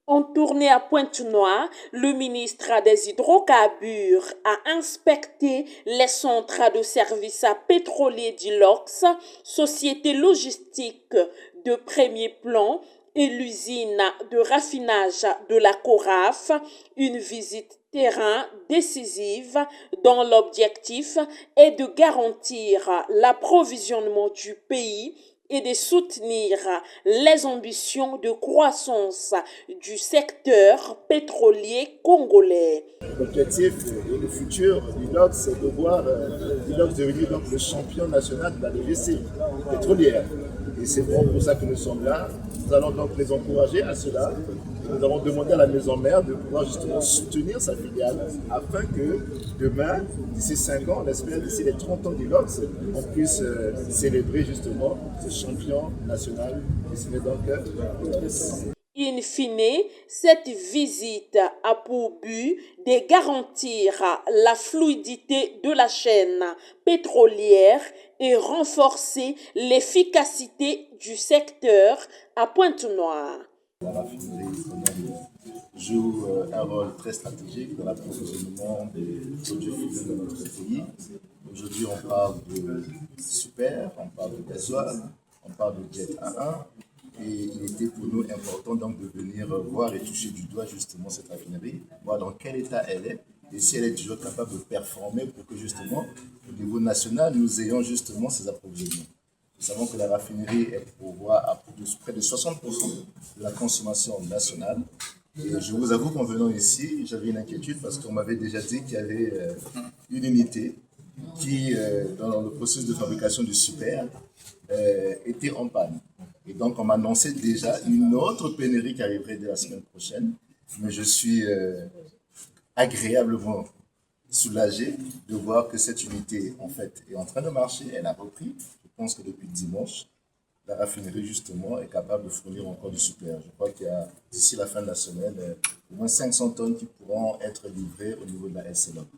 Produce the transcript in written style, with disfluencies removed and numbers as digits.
En tournée à Pointe-Noire, le ministre des Hydrocarbures a inspecté les centres de services pétroliers d'Ilox, société logistique de premier plan, et l'usine de raffinage de la Coraf, une visite terrain décisive dont l'objectif est de garantir l'approvisionnement du pays et de soutenir les ambitions de croissance du secteur pétrolier congolais. L'objectif et le futur d'Ilox, c'est de voir l'Ilox devenir donc le champion national de la logistique pétrolière. Et c'est bon pour ça que nous sommes là. Nous allons donc les encourager à cela. Nous avons demandé à la maison mère de pouvoir justement soutenir sa filiale afin que demain, d'ici 5 ans, on espère d'ici les 30 ans d'Ilox, on puisse célébrer justement ce champion national qui serait donc In fine, cette visite a pour but de garantir la fluidité de la chaîne pétrolière et renforcer l'efficacité du secteur à Pointe-Noire. La raffinerie joue un rôle très stratégique dans l'approvisionnement des produits fluides de notre pays. Aujourd'hui, on parle de super, on parle de gasoil, on parle de jet A1. Et il était pour nous important donc de venir voir et toucher du doigt justement cette raffinerie, voir dans quel état elle est et si elle est toujours capable de performer pour que justement au niveau national nous ayons justement ces approvisionnements. Nous savons que la raffinerie pourvoit à près de 60% de la consommation nationale. Et je vous avoue qu'en venant ici, j'avais une inquiétude parce qu'on m'avait déjà dit qu'il y avait une unité qui, dans le processus de fabrication du super, était en panne. Et donc, on m'a annoncé déjà une autre pénurie qui arriverait dès la semaine prochaine. Mais je suis agréablement soulagé de voir que cette unité, en fait, est en train de marcher. Elle a repris. Je pense que depuis dimanche, la raffinerie, justement, est capable de fournir encore du super. Je crois qu'il y a, d'ici la fin de la semaine, au moins 500 tonnes qui pourront être livrées au niveau de la SLA.